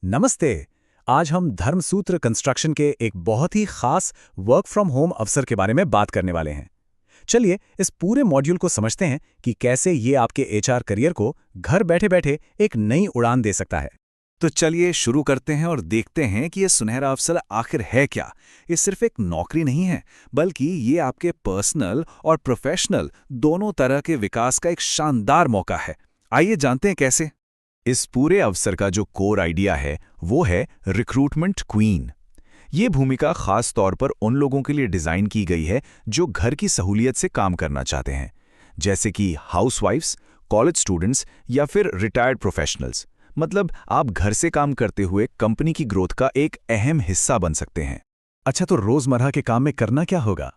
नमस्ते। आज हम धर्मसूत्र कंस्ट्रक्शन के एक बहुत ही खास वर्क फ्रॉम होम अवसर के बारे में बात करने वाले हैं। चलिए इस पूरे मॉड्यूल को समझते हैं कि कैसे ये आपके एचआर करियर को घर बैठे-बैठे एक नई उड़ान दे सकता है। तो चलिए शुरू करते हैं और देखते हैं कि ये सुनहरा अवसर आखिर है क्या। ये सिर्फ एक नौकरी नहीं है, बल्कि ये आपके पर्सनल और प्रोफेशनल दोनों तरह के विकास का एक शानदार मौका है। आइए जानते हैं कैसे। इस पूरे अवसर का जो कोर आइडिया है वो है रिक्रूटमेंट क्वीन। ये भूमिका खास तौर पर उन लोगों के लिए डिजाइन की गई है जो घर की सहूलियत से काम करना चाहते हैं, जैसे कि हाउसवाइफ्स, कॉलेज स्टूडेंट्स या फिर रिटायर्ड प्रोफेशनल्स। मतलब आप घर से काम करते हुए कंपनी की ग्रोथ का एक अहम हिस्सा बन सकते हैं। अच्छा, तो रोजमर्रा के काम में करना क्या होगा?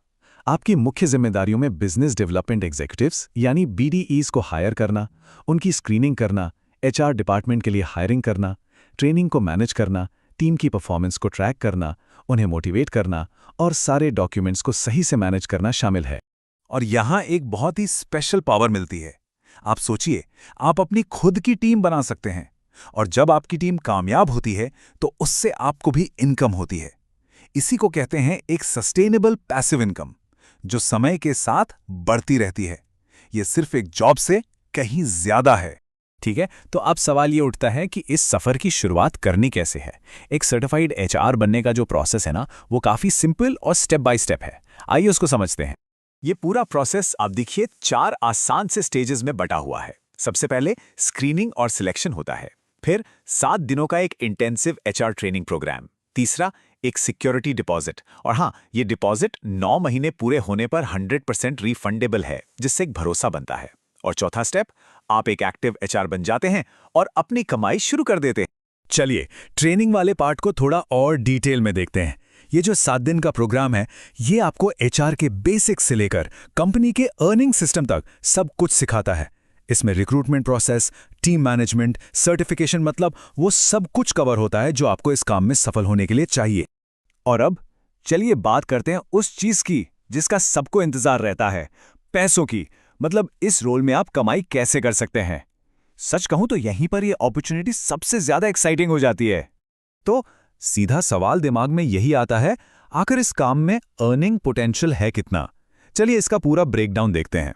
आपकी मुख्य जिम्मेदारियों में बिजनेस डेवलपमेंट एग्जीक्यूटिव्स यानी बीडीईज को हायर करना, उनकी स्क्रीनिंग करना, एचआर डिपार्टमेंट के लिए हायरिंग करना, ट्रेनिंग को मैनेज करना, टीम की परफॉर्मेंस को ट्रैक करना, उन्हें मोटिवेट करना और सारे डॉक्यूमेंट्स को सही से मैनेज करना शामिल है। और यहाँ एक बहुत ही स्पेशल पावर मिलती है। आप सोचिए, आप अपनी खुद की टीम बना सकते हैं, और जब आपकी टीम कामयाब होती है तो उससे आपको भी इनकम होती है। इसी को कहते हैं एक सस्टेनेबल पैसिव इनकम, जो समय के साथ बढ़ती रहती है। यह सिर्फ एक जॉब से कहीं ज्यादा है। ठीक है, तो अब सवाल ये उठता है कि इस सफ़र की शुरुआत करनी कैसे है। एक सर्टिफाइड एचआर बनने का जो प्रोसेस है ना, वो काफ़ी सिंपल और स्टेप बाय स्टेप है। आइए उसको समझते हैं। ये पूरा प्रोसेस आप देखिए 4 आसान से स्टेजेस में बटा हुआ है। सबसे पहले स्क्रीनिंग और सिलेक्शन होता है, फिर 7 दिनों का एक इंटेंसिव एचआर ट्रेनिंग प्रोग्राम, तीसरा एक सिक्योरिटी डिपॉजिट, और हाँ, ये डिपॉजिट 9 महीने पूरे होने पर 100% रिफंडेबल है, जिससे एक भरोसा बनता है। और चौथा स्टेप, आप एक एक्टिव एचआर बन जाते हैं और अपनी कमाई शुरू कर देते हैं। चलिए ट्रेनिंग वाले पार्ट को थोड़ा और डिटेल में देखते हैं। ये जो 7 दिन का प्रोग्राम है, ये आपको एचआर के बेसिक्स से लेकर कंपनी के अर्निंग सिस्टम तक सब कुछ सिखाता है। इसमें recruitment process, team management, certification, मतलब वो सब कुछ कवर होता है जो आपको इस काम में सफल होने के लिए चाहिए। और अब चलिए बात करते हैं उस चीज की जिसका सबको इंतजार रहता है, पैसों की। मतलब इस रोल में आप कमाई कैसे कर सकते हैं। सच कहूं तो यहीं पर ये अपॉर्चुनिटी सबसे ज्यादा एक्साइटिंग हो जाती है। तो सीधा सवाल दिमाग में यही आता है, आखिर इस काम में अर्निंग पोटेंशियल है कितना। चलिए इसका पूरा ब्रेकडाउन देखते हैं।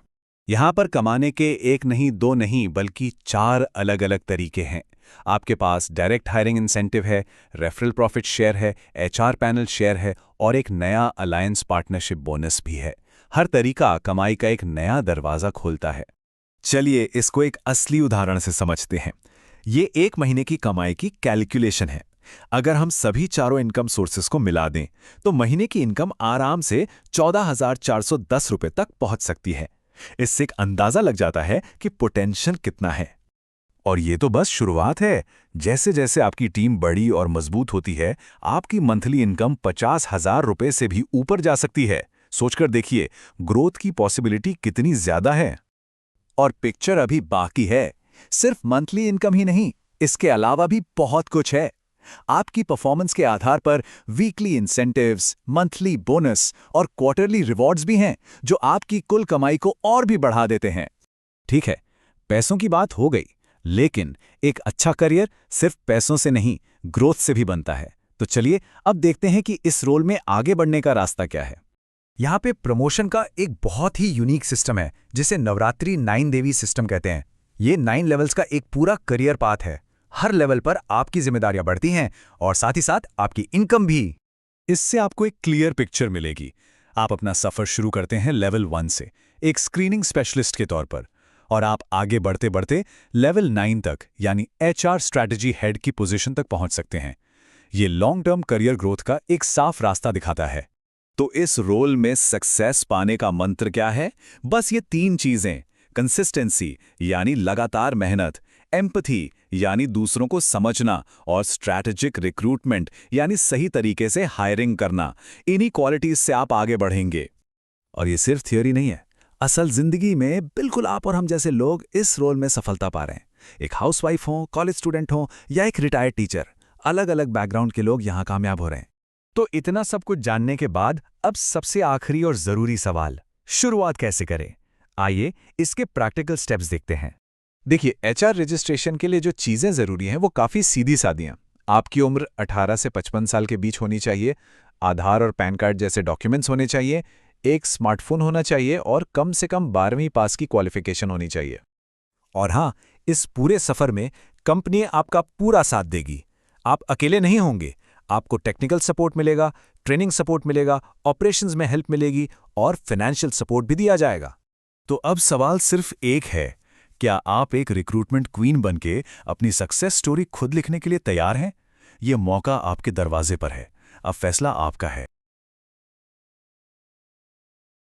यहां पर कमाने के एक नहीं, दो नहीं, बल्कि 4 अलग अलग तरीके हैं। आपके पास डायरेक्ट हायरिंग इंसेंटिव है, रेफरल प्रॉफिट शेयर है, एचआर पैनल शेयर है और एक नया अलायंस पार्टनरशिप बोनस भी है। हर तरीका कमाई का एक नया दरवाजा खोलता है। चलिए इसको एक असली उदाहरण से समझते हैं। ये 1 महीने की कमाई की कैलकुलेशन है। अगर हम सभी चारों इनकम सोर्सेस को मिला दें तो महीने की इनकम आराम से 14,410 रुपए तक पहुंच सकती है। इससे एक अंदाजा लग जाता है कि पोटेंशियल कितना है। और ये तो बस शुरुआत है। जैसे जैसे आपकी टीम बड़ी और मजबूत होती है, आपकी मंथली इनकम 50,000 रुपए से भी ऊपर जा सकती है। सोचकर देखिए ग्रोथ की पॉसिबिलिटी कितनी ज्यादा है। और पिक्चर अभी बाकी है। सिर्फ मंथली इनकम ही नहीं, इसके अलावा भी बहुत कुछ है। आपकी परफॉर्मेंस के आधार पर वीकली इंसेंटिव्स, मंथली बोनस और क्वार्टरली रिवॉर्ड्स भी हैं, जो आपकी कुल कमाई को और भी बढ़ा देते हैं। ठीक है, पैसों की बात हो गई, लेकिन एक अच्छा करियर सिर्फ पैसों से नहीं, ग्रोथ से भी बनता है। तो चलिए अब देखते हैं कि इस रोल में आगे बढ़ने का रास्ता क्या है। यहाँ पे प्रमोशन का एक बहुत ही यूनिक सिस्टम है, जिसे नवरात्रि 9 देवी सिस्टम कहते हैं। ये 9 लेवल्स का एक पूरा करियर पाथ है। हर लेवल पर आपकी जिम्मेदारियां बढ़ती हैं और साथ ही साथ आपकी इनकम भी। इससे आपको एक क्लियर पिक्चर मिलेगी। आप अपना सफर शुरू करते हैं लेवल 1 से, एक स्क्रीनिंग स्पेशलिस्ट के तौर पर, और आप आगे बढ़ते बढ़ते लेवल 9 तक यानी एचआर स्ट्रैटेजी हेड की पोजीशन तक पहुंच सकते हैं। ये लॉन्ग टर्म करियर ग्रोथ का एक साफ रास्ता दिखाता है। तो इस रोल में सक्सेस पाने का मंत्र क्या है? बस ये 3 चीजें: कंसिस्टेंसी यानी लगातार मेहनत, एम्पैथी यानी दूसरों को समझना, और स्ट्रैटेजिक रिक्रूटमेंट यानी सही तरीके से हायरिंग करना। इन्हीं क्वालिटीज से आप आगे बढ़ेंगे। और ये सिर्फ थियोरी नहीं है, असल जिंदगी में बिल्कुल आप और हम जैसे लोग इस रोल में सफलता पा रहे हैं। एक हाउसवाइफ हो, कॉलेज स्टूडेंट हो या एक रिटायर्ड टीचर, अलग अलग बैकग्राउंड के लोग यहां कामयाब हो रहे हैं। तो इतना सब कुछ जानने के बाद अब सबसे आखिरी और जरूरी सवाल, शुरुआत कैसे करें? आइए इसके प्रैक्टिकल स्टेप्स देखते हैं। देखिए, एचआर रजिस्ट्रेशन के लिए जो चीजें जरूरी हैं वो काफी सीधी सादी हैं। आपकी उम्र 18 से 55 साल के बीच होनी चाहिए, आधार और पैन कार्ड जैसे डॉक्यूमेंट्स होने चाहिए, एक स्मार्टफोन होना चाहिए और कम से कम 12वीं पास की क्वालिफिकेशन होनी चाहिए। और हाँ, इस पूरे सफर में कंपनी आपका पूरा साथ देगी। आप अकेले नहीं होंगे, आपको टेक्निकल सपोर्ट मिलेगा, ट्रेनिंग सपोर्ट मिलेगा, ऑपरेशंस में हेल्प मिलेगी और फाइनेंशियल सपोर्ट भी दिया जाएगा। तो अब सवाल सिर्फ एक है, क्या आप एक रिक्रूटमेंट क्वीन बनके अपनी सक्सेस स्टोरी खुद लिखने के लिए तैयार हैं? ये मौका आपके दरवाजे पर है, अब फैसला आपका है।